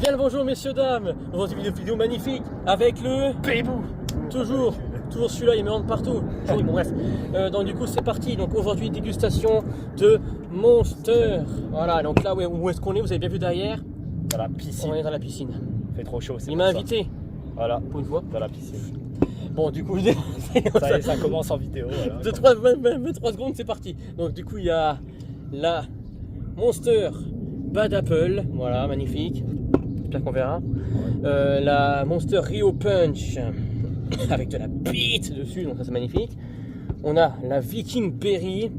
Bien le bonjour messieurs dames, aujourd'hui une vidéo magnifique avec le Pébou. toujours celui-là, il me rentre partout. Oui, bon bref, donc du coup c'est parti. Donc aujourd'hui dégustation de Monster. Voilà, donc là où est-ce qu'on est, vous avez bien vu derrière. Dans la piscine. On est dans la piscine. Il fait trop chaud. Il m'a invité. Voilà. Pour une fois. Dans la piscine. Bon du coup Ça commence en vidéo. Voilà. 23 secondes c'est parti. Donc du coup il y a la Monster Bad Apple, voilà magnifique. J'espère qu'on verra. La Monster Rio Punch avec de la bite dessus, donc ça c'est magnifique. On a la Viking Berry.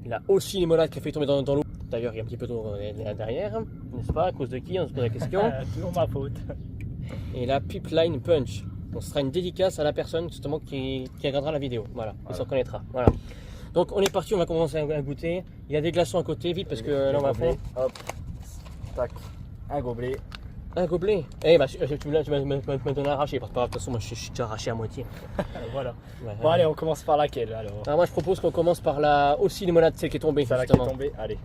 La aussi limonade qui a fait tomber dans l'eau. D'ailleurs il y a un petit peu d'eau derrière, n'est-ce pas? À cause de qui? On se pose la question. Toujours ma faute. Et la Pipeline Punch. Donc ce sera une dédicace à la personne justement qui regardera la vidéo. Voilà, il se reconnaîtra. Voilà. Donc on est parti, on va commencer à goûter. Il y a des glaçons à côté, vite parce que là on va faire. Hop, tac, un gobelet. Un gobelet. Eh bah tu me donnes arraché, parce que de toute façon moi je suis déjà arraché à moitié. Voilà. Ouais, Bon allez, on commence par laquelle alors? Alors moi je propose qu'on commence par la aussi limonade, celle qui est tombée. Celle qui est tombée, allez.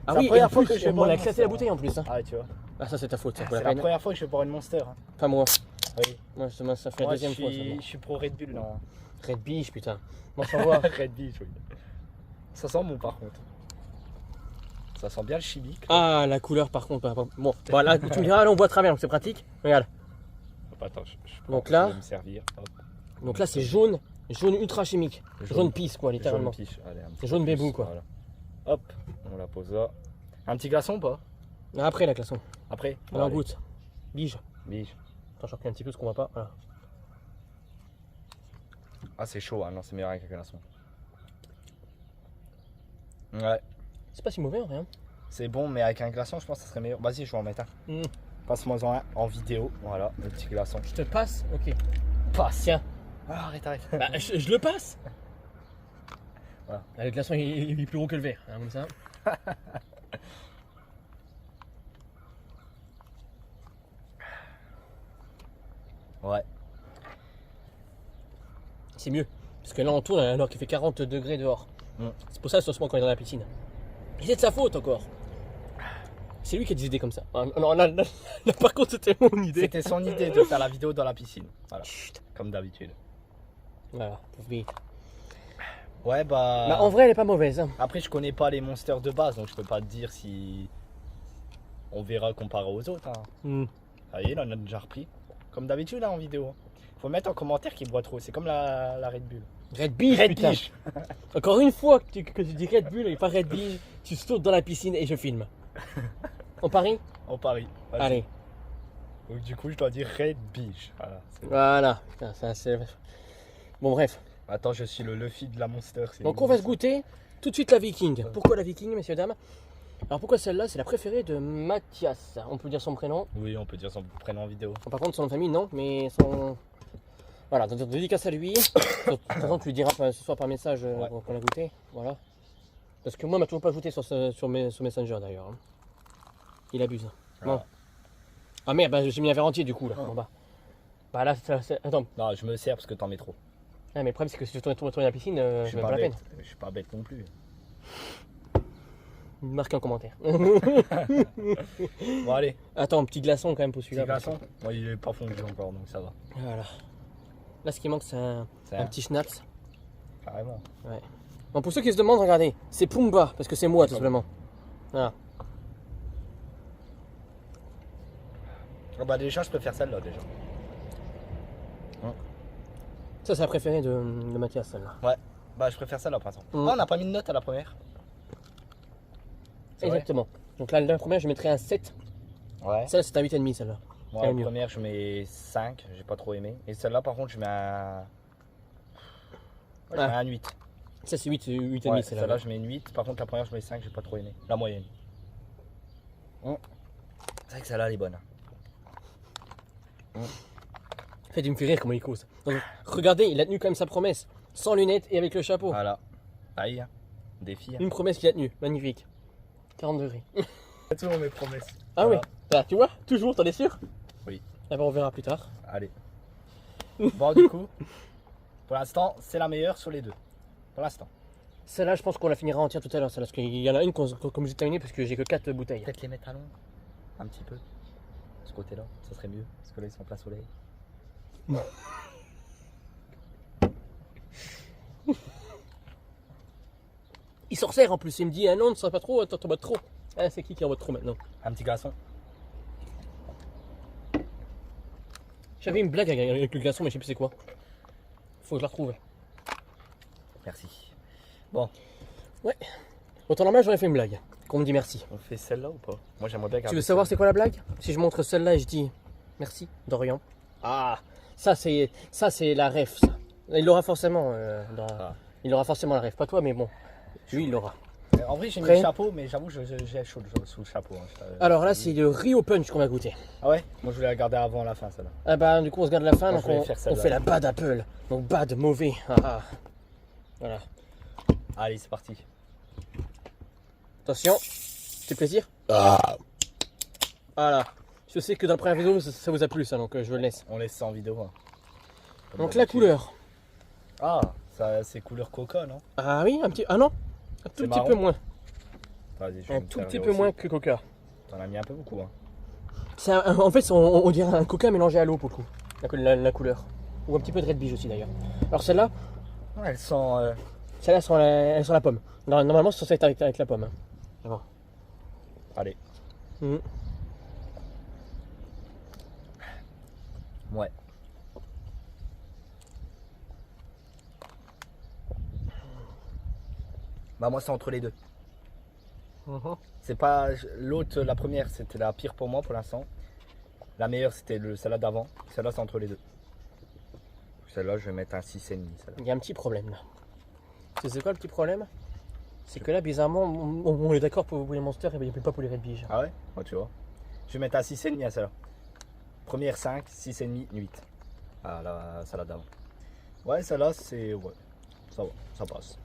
Ah c'est oui, la première et en fois plus, que je on bois a une éclaté Monster, la bouteille en plus. Hein. Ah tu vois. Ah ça c'est ta faute, ça vaut C'est la la peine. première fois que je bois une Monster. Hein. Enfin moi. Oui. Moi ça fait la Moi, deuxième fois. je suis pro Red Bull là. Red Biche putain. Moi sans voir. Red Bull, oui. Ça sent bon par contre. Ça sent bien le chimique. Ah la couleur par contre. Bon voilà, tu me diras là on voit à travers, donc c'est pratique. Regarde. Attends, je Donc là, vais me servir. Hop. donc là c'est jaune ultra chimique. Jaune pisse quoi littéralement. Jaune piche. Allez, un petit Jaune peu bébou, plus, quoi. Voilà. Hop, on la pose là. Un petit glaçon ou pas? Après la glaçon. Après? Alors allez. goûte. Bige. Bige. Attends je recule un petit peu ce qu'on voit pas. Voilà. Ah c'est chaud, hein. Non c'est meilleur avec un glaçon. Ouais. C'est pas si mauvais en rien. C'est bon mais avec un glaçon je pense que ça serait meilleur. Vas-y je vais en mettre un. Mm. Passe-moi en vidéo. Voilà, le petit glaçon. Je te passe. Ok. Passe. Tiens. Ah, arrête. Bah, je le passe. Voilà. Ah, le glaçon il est plus gros que le verre, hein, comme ça. Ouais. C'est mieux. Parce que là on tourne alors qu'il fait 40 degrés dehors. Mm. C'est pour ça ce moment quand on est dans la piscine. Et c'est de sa faute encore. C'est lui qui a des idées comme ça. Ah, non, là, par contre c'était mon idée. C'était son idée de faire la vidéo dans la piscine. Voilà. Chut. Comme d'habitude. Voilà, pauvre bite. Ouais bah. Bah, en vrai elle est pas mauvaise. Hein. Après je connais pas les monsters de base donc je peux pas te dire si. On verra comparé aux autres. Hein. Mm. Ça y est, là, on a déjà repris. Comme d'habitude là en vidéo. Faut mettre en commentaire qui boit trop. C'est comme la Red Bull. Red Biche, Red putain. Biche. Encore une fois que tu dis Red Bull et pas Red Biche, tu sautes dans la piscine et je filme. On parie? En Paris. Vas-y. Allez. Donc du coup je dois dire Red Biche. Voilà. Voilà. Putain, ça c'est. Bon bref. Attends, je suis le Luffy de la Monster. Donc on va se goûter tout de suite la Viking. Pourquoi la Viking, messieurs dames? Alors pourquoi celle-là? C'est la préférée de Mathias. On peut dire son prénom. Oui, on peut dire son prénom en vidéo. Par contre son nom de famille non, mais son. Voilà, donc dédicace à lui. De toute façon tu lui diras ce soir par message Ouais. qu'on a goûté. Voilà. Parce que moi il m'a toujours pas ajouté sur Messenger d'ailleurs. Hein. Il abuse. Bon. Ah. Ah merde, bah, j'ai mis un verre entier du coup là. Bon, bah. Bah là, attends. Non, je me sers parce que t'en mets trop. Ah, mais le problème c'est que si je tourne dans la piscine, je même pas la peine. Je suis pas bête non plus. Marquez en commentaire. Bon allez, Attends, petit glaçon quand même pour petit celui-là. glaçon. Moi il est pas fondu encore donc ça va. Voilà. Là, ce qui manque, c'est un petit schnapps. Carrément. Ouais. Bon, pour ceux qui se demandent, regardez, c'est Pumba, parce que c'est moi tout simplement. Voilà. Ah bah déjà je préfère celle-là déjà. Ça, c'est la préférée de Mathias, celle-là. Ouais. Bah je préfère celle-là par exemple. Mm. Ah, on n'a pas mis de note à la première. C'est vrai. Exactement. Donc là, la première, je mettrais un 7. Ouais. Celle-là, c'est un 8,5, celle-là. Moi c'est la mieux. première je mets 5, j'ai pas trop aimé. Et celle-là par contre je mets un. Ouais, je mets un 8. Ça, c'est 8,5, Ouais, celle-là. celle-là je mets une 8. Par contre la première je mets 5, j'ai pas trop aimé. La moyenne. C'est vrai que celle-là elle est bonne. En fait, il me fait rire comment il cause. Donc, regardez, il a tenu quand même sa promesse. Sans lunettes et avec le chapeau. Voilà. Aïe. Défi. Une promesse qu'il a tenue. Magnifique. 40 degrés. Toujours mes promesses. Ah Voilà. oui. Là, tu vois, toujours, t'en es sûr? Oui. Ah bah, on verra plus tard. Allez. Bon, du coup, pour l'instant, c'est la meilleure sur les deux. Pour l'instant. Celle-là, je pense qu'on la finira entière tout à l'heure. Celle-là, parce qu'il y en a une comme j'ai terminé parce que j'ai que 4 bouteilles. Peut-être les mettre à long. Un petit peu. De ce côté-là, ça serait mieux. Parce que là, ils sont plein soleil. Il s'en resserre en plus. Il me dit, ah non, ne serait pas trop, t'en bois trop. Ah, c'est qui en boit trop maintenant? Un petit glaçon. J'avais une blague avec le glaçon, mais je sais plus c'est quoi. Faut que je la retrouve. Merci. Bon, Au temps normal, j'aurais fait une blague. Qu'on me dit merci. on fait celle-là ou pas? Moi, j'aimerais bien Tu garder veux savoir c'est celle-là. quoi la blague? Si je montre celle-là et je dis merci, Dorian. Ah, ça c'est la ref, ça. Il l'aura forcément. Ah. Il aura forcément la ref. Pas toi, mais bon. Lui, il l'aura. En vrai, j'ai mis Prêt? le chapeau, mais j'avoue, j'ai chaud sous le chapeau. Hein. Alors là, c'est le Rio Punch qu'on va goûter. Ah ouais? Moi, je voulais la garder avant la fin, celle-là. Ah bah, du coup, on se garde la fin. Moi, Donc je vais on, faire on celle-là. fait la bad apple. Donc bad, mauvais. Ah, ah. Voilà. Allez, c'est parti. Attention. C'est plaisir. Voilà. Je sais que dans la première vidéo, ça vous a plu, ça. Donc je le laisse. On laisse ça en vidéo. Hein. Comme Donc la d'habitude. couleur. Ah, ça, c'est couleur coca, non? Ah oui, un petit. Ah non. Un tout C'est petit marron. peu moins. Vas-y, je vais Un me tout petit servir peu aussi. moins que Coca. T'en as mis un peu beaucoup. Hein. En fait, on dirait un Coca mélangé à l'eau pour le coup. La couleur. Ou un petit peu de Red Beige aussi d'ailleurs. Alors celle-là, Ouais, elles sont. celle-là elle sent la pomme. Normalement, c'est censé être avec la pomme. Hein. Bon. Allez. Mhm. Ouais. Bah, moi, c'est entre les deux. Mhm. C'est pas. L'autre, la première, c'était la pire pour moi pour l'instant. La meilleure, c'était celle-là d'avant. Celle-là, c'est entre les deux. Celle-là, je vais mettre un 6,5. Celle-là. Il y a un petit problème là. Tu sais quoi le petit problème? C'est que là, bizarrement, on est d'accord pour les monsters et pas pour les Red Beige. Ah ouais? Ouais, tu vois. Je vais mettre un 6,5 à celle-là. Première 5, 6,5, 8. Ah, là, celle-là d'avant. Ouais, celle-là, c'est. Ouais. Ça va, ça passe.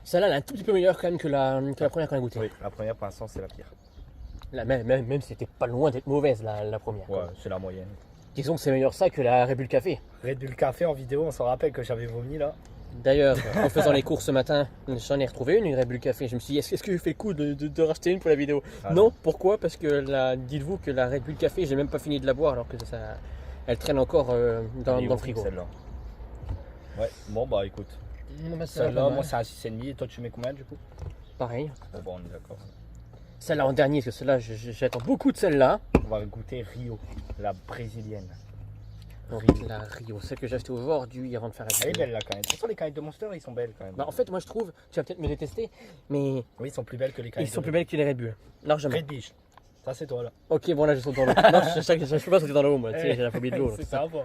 Celle-là, elle est un tout petit peu meilleure quand même que la première qu'on a goûtée. Oui, la première, pour l'instant, c'est la pire. Là, même si c'était pas loin d'être mauvaise la première. Ouais, c'est la moyenne. Disons que c'est meilleur ça que la Red Bull Café. Red Bull Café en vidéo, on s'en rappelle que j'avais vomi là. D'ailleurs, en faisant les courses ce matin, j'en ai retrouvé une Red Bull Café. Je me suis dit, est-ce que je fais le coup de racheter une pour la vidéo? Ah non, pourquoi? Parce que dites-vous que la Red Bull Café, j'ai même pas fini de la boire alors que elle traîne encore dans le frigo. Celle-là. Ouais, bon bah écoute. Celle-là, moi c'est un 6,5 et toi tu mets combien du coup? Pareil. Bon bah on est d'accord. Celle-là en dernier, parce que celle-là, j'attends beaucoup de celle-là. On va goûter Rio, la brésilienne. Donc la Rio, celle que j'ai achetée au Vorduy avant de faire la Elle est vidéo. belle la canette. Pourtant les canettes de Monster ils sont belles quand même. Bah, en fait, moi je trouve, tu vas peut-être me détester, mais Oui, ils sont plus belles que les ils canettes. sont plus belles que les Red Bull. Largement. Red Beach. Ça c'est toi là. Ok, bon là je saute dans l'eau. Non, je peux pas sauter dans l'eau, moi. Tu sais, j'ai la phobie de l'eau. là. C'est sympa.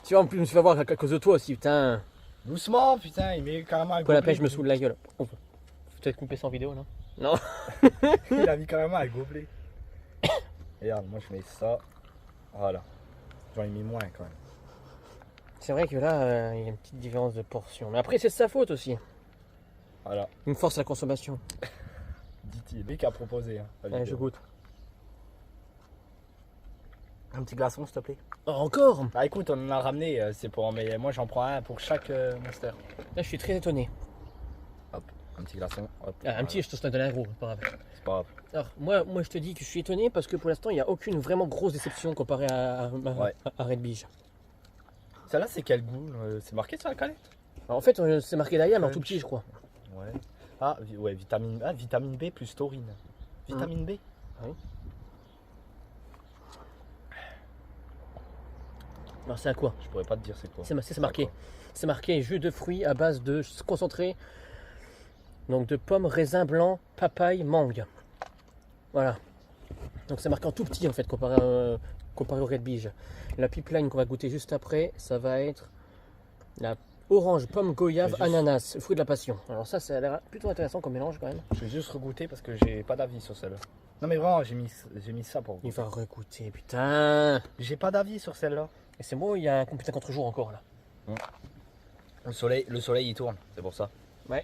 Tu vois, en plus, je me suis fait voir à cause de toi aussi, putain. Doucement putain, il met carrément un Pour la gobelet. pêche, je me saoule la gueule. On peut peut-être couper ça en vidéo, non? Non. Il a mis carrément un gobelet. Regarde, moi je mets ça. Voilà. J'en ai mis moins quand même. C'est vrai que là, il y a une petite différence de portion. Mais après, c'est de sa faute aussi. Voilà. Il me force la consommation. Dit-il. Lui qui a proposé. Hein, la Allez, je vidéo. goûte. Un petit glaçon s'il te plaît. Oh, encore? Ah écoute, on en a ramené, c'est pour mais moi j'en prends un pour chaque monster. Là, je suis très étonné. Hop, un petit glaçon. Hop, Ah, un petit, je te donne un gros, c'est pas grave. c'est pas grave. Alors, moi, je te dis que je suis étonné parce que pour l'instant, il n'y a aucune vraiment grosse déception comparée Ouais. à Red Beige. Celle-là c'est quel goût? C'est marqué sur la canette? Alors, en fait, c'est marqué derrière, mais en Crunch. tout petit, je crois. Ouais. Ah ouais, vitamine B plus taurine. Vitamine B? Oui. Alors, c'est à quoi? Je pourrais pas te dire c'est quoi. C'est marqué. C'est marqué jus de fruits à base de concentré. Donc de pommes, raisins blancs, papaye, mangue. Voilà. Donc c'est marqué en tout petit en fait comparé au Red Beige. La pipeline qu'on va goûter juste après, ça va être la orange, pomme, goyave, Juste- ananas, le fruit de la passion. Alors ça a l'air plutôt intéressant comme mélange quand même. Je vais juste regoûter parce que j'ai pas d'avis sur celle-là. Non mais vraiment, j'ai mis ça pour Il goûter. va regoûter, putain. J'ai pas d'avis sur celle-là. Et c'est moi, il y a un putain contre-jour encore là. Le soleil il tourne, c'est pour ça, Ouais.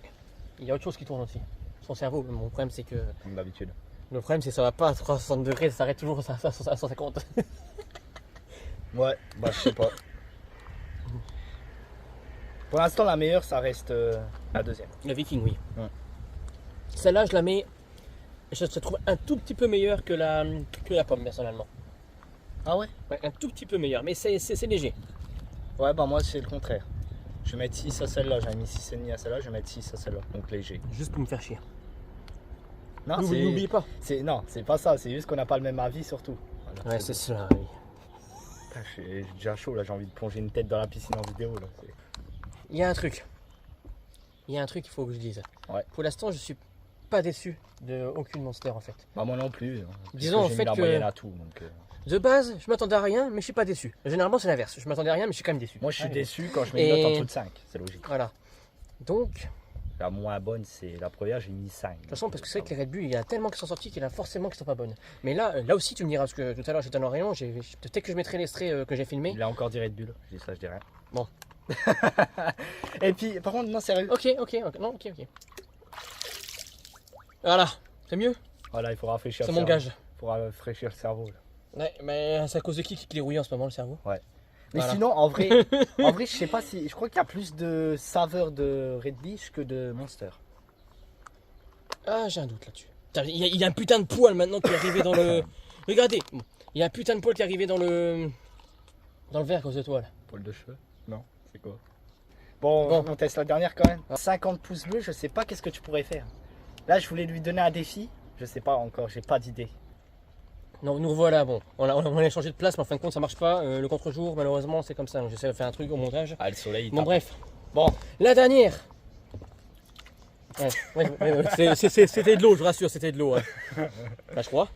Il y a autre chose qui tourne aussi. Son cerveau, mon problème c'est que... comme d'habitude. Le problème c'est que ça va pas à 360 degrés, ça s'arrête toujours à 150. Ouais, bah je sais pas. Pour l'instant, la meilleure, ça reste la deuxième. La Viking, oui. Ouais. Celle-là, je la mets. Je la trouve un tout petit peu meilleure que la pomme, personnellement. Ah ouais? Ouais, un tout petit peu meilleure, mais c'est léger. Ouais, bah moi, c'est le contraire. Je vais mettre 6 à celle-là. J'avais mis 6,5 à celle-là, je vais mettre 6 à celle-là. Donc léger. Juste pour me faire chier. Non, N'oubliez pas. Non, c'est pas ça. C'est juste qu'on n'a pas le même avis, surtout. Voilà, Ouais, c'est cela, oui. Putain, j'ai déjà chaud, là. J'ai envie de plonger une tête dans la piscine en vidéo, là. Il y a un truc. Il y a un truc qu'il faut que je dise. Ouais. Pour l'instant, je suis pas déçu de aucune Monster, en fait. Bah moi non plus. Hein, Disons, en j'ai fait, mis la que- moyenne à tout. Donc, De base, je m'attendais à rien, mais je suis pas déçu. Généralement, c'est l'inverse. Je m'attendais à rien, mais je suis quand même déçu. moi, je suis Allez. déçu quand je mets une Et- note en dessous de 5. C'est logique. Voilà. Donc, La moins bonne, c'est la première, j'ai mis 5. de toute façon, parce que c'est vrai que les Red Bull, il y en a tellement qui sont sortis qu'il y en a forcément qui sont pas bonnes. Mais là aussi, tu me diras, parce que tout à l'heure, j'étais en rayon, peut-être que je mettrai l'extrait que j'ai filmé. Il a encore dit Red Bull. Je dis ça, je dis rien. Bon. Et puis, par contre, non, sérieux. Ok. Non, ok. Voilà, c'est mieux. Voilà, il faut rafraîchir C'est le mon cerveau. gage. Il faut rafraîchir le cerveau. Là. Ouais, mais c'est à cause de qui est rouillé en ce moment, le cerveau? Mais Voilà. sinon, en vrai, je sais pas si. Je crois qu'il y a plus de saveur de Red Beach que de Monster. Ah, j'ai un doute là-dessus. Putain, il y a un putain de poil maintenant qui est arrivé dans le. Regardez, bon, il y a un putain de poil qui est arrivé dans le verre à cause de toi là. Poil de cheveux? Non, c'est quoi? Bon, on teste la dernière quand même. 50 pouces bleus, je sais pas qu'est-ce que tu pourrais faire. Là, je voulais lui donner un défi. Je sais pas encore, j'ai pas d'idée. Non, nous revoilà, bon, on a changé de place, mais en fin de compte ça marche pas. Le contre-jour, malheureusement, c'est comme ça. Donc, j'essaie de faire un truc au montage. Ah, le soleil, il Bon, tape. bref. Bon, La dernière. Ouais, c'était de l'eau, je vous rassure, c'était de l'eau. Hein. Bah, je crois.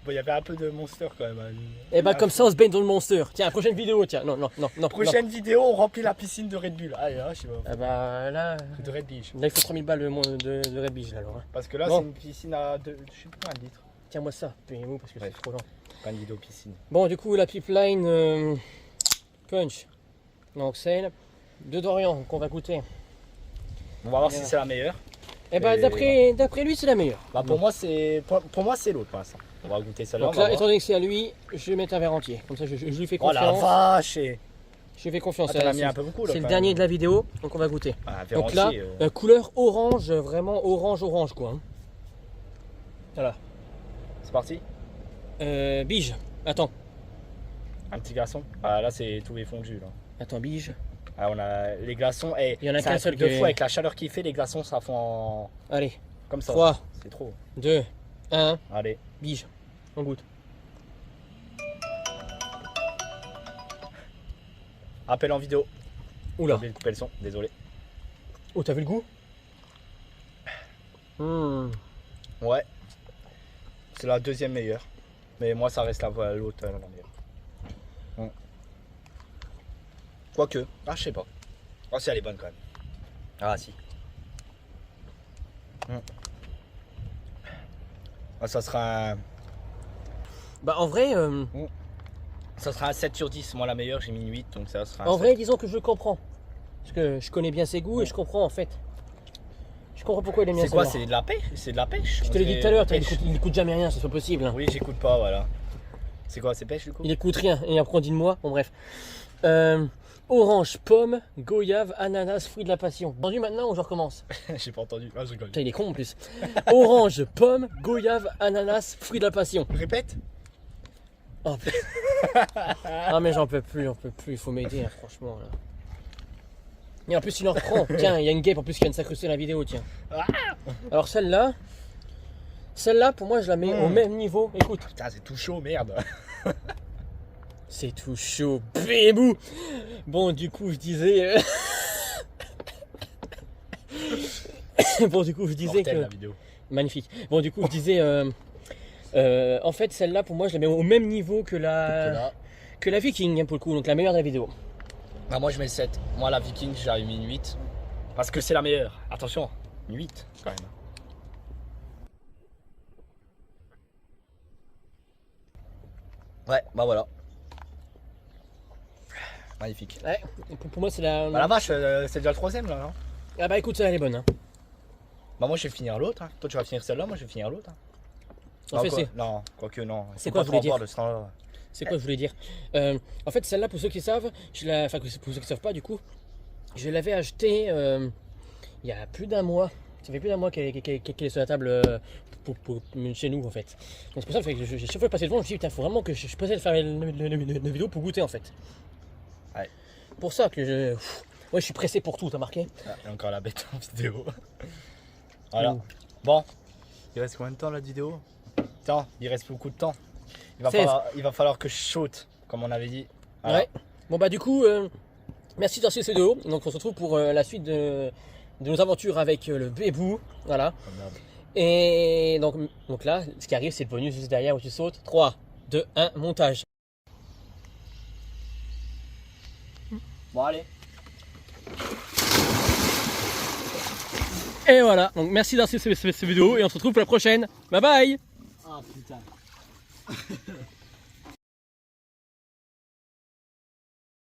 il y avait un peu de Monster quand même. Hein. Et bah, comme ça, on se baigne dans le Monster. Tiens, prochaine vidéo, tiens. Non. Prochaine vidéo, on remplit la piscine de Red Bull. Allez, là, je sais pas. Ah bah, là. De Red Beach. Là, il faut 3000 balles de Red Beach, là, alors. Hein. Parce que là, Bon. c'est une piscine à je sais plus combien de litres. Tiens-moi ça, payez-vous parce que Ouais. c'est trop lent. Pas une vidéo piscine. Bon, du coup, la pipeline punch. Donc, c'est de Dorian qu'on va goûter. On va voir Bien. si c'est la meilleure. Et bah, d'après lui, c'est la meilleure. Bah, pour moi, c'est l'autre pour l'instant. On va goûter celle-là. Donc on va là, voir. étant donné que c'est à lui, je vais mettre un verre entier. Comme ça, je lui fais Oh la confiance. vache! Je lui fais confiance. Ah, t'en as mis C'est un peu beaucoup là. c'est le quand dernier même. de la vidéo, donc on va goûter. Ah, un verre Donc là, entier, couleur orange, vraiment orange quoi. Hein. Voilà. c'est parti. Bige. Attends. Un petit glaçon. Ah, là, c'est tout est fondu là. Attends, bige. Ah, on a les glaçons. Et Il y en a c'est qu'un un seul truc de qui est- fou avec la chaleur qu'il fait. Les glaçons, ça fond Allez. comme ça. 3, C'est trop. 2, 1, Allez. bige. On goûte. Appel en vidéo. J'ai Oula. oublié de couper le son. Désolé. Oh, t'as vu le goût? Ouais. C'est la deuxième meilleure. Mais moi, ça reste l'autre la meilleure. Quoique. Ah, je sais pas. Ah, si, elle est bonne quand même. Ah, si. Ah, ça sera un... Bah, en vrai, Ça sera un 7 sur 10. Moi, la meilleure, j'ai mis une 8. Donc, ça sera un en 7. vrai, disons que je le comprends. Parce que je connais bien ses goûts et je comprends en fait. Je comprends pourquoi il est bien. C'est quoi? celle-là. C'est de la pêche? C'est de la pêche? Je te l'ai dit tout à l'heure, il écoute jamais rien, c'est pas possible. Hein. Oui, j'écoute pas, voilà. C'est quoi? C'est pêche du coup? Il écoute rien, et après on dit de moi, bon bref. Orange, pomme, goyave, ananas, fruit de la passion. Entendu maintenant ou je recommence? J'ai pas entendu. Ah, je rigole. Putain, il est con en plus. Orange, pomme, goyave, ananas, fruit de la passion. Répète? Oh putain. Ah mais j'en peux plus, il faut m'aider, hein, franchement là. Et en plus il en reprend. Tiens, il y a une guêpe en plus qui vient de s'incruster dans la vidéo, tiens. Alors celle-là pour moi je la mets au même niveau. Écoute. Putain, c'est tout chaud, merde. C'est tout chaud, bébou. Bon, du coup, je disais. Bon, du coup, je disais Mortel, que. la vidéo. Magnifique. Bon, du coup, je disais. En fait, celle-là, pour moi, je la mets au même niveau que Là. la Viking, hein, pour le coup, donc la meilleure de la vidéo. Bah, moi, je mets 7. Moi, la Viking, j'avais mis une 8. Parce que c'est la meilleure. Attention, une 8 quand même. Ouais, bah voilà. Magnifique. Ouais, pour moi, c'est la. Bah la vache, c'est déjà le troisième là, non? Ah bah écoute, ça, elle est bonne. Hein. Bah moi je vais finir l'autre. Hein. Toi tu vas finir celle-là, moi je vais finir l'autre. Hein. En Non, fait, quoi- c'est. Non, quoique non. C'est Faut quoi, pas je voulais trop en boire dire de ce temps-là. C'est quoi je voulais dire En fait, celle-là, pour ceux qui savent, enfin, pour ceux qui savent pas, du coup, Je l'avais acheté il y a plus d'un mois. Ça fait plus d'un mois qu'elle est sur la table chez nous en fait. Donc c'est pour ça que chaque fois que je passais devant, je me suis dit putain, faut vraiment que je puisse faire une vidéo pour goûter en fait. Ouais. Pour ça que ouais, je suis pressé pour tout, t'as marqué? Ah, et encore la bête en vidéo. Voilà. Mmh. Bon, il reste combien de temps la vidéo? Attends, il reste beaucoup de temps. Il va 16. falloir que je saute, comme on avait dit. Voilà. Ouais. Bon bah du coup, merci d'avoir suivi cette vidéo. Donc on se retrouve pour la suite de nos aventures avec le bébou. Voilà. Oh, merde. Et donc là, ce qui arrive, c'est le bonus juste derrière où tu sautes. 3, 2, 1, montage. Bon, allez. Et voilà. Donc merci d'avoir suivi cette vidéo et on se retrouve pour la prochaine. Bye bye. Ah putain.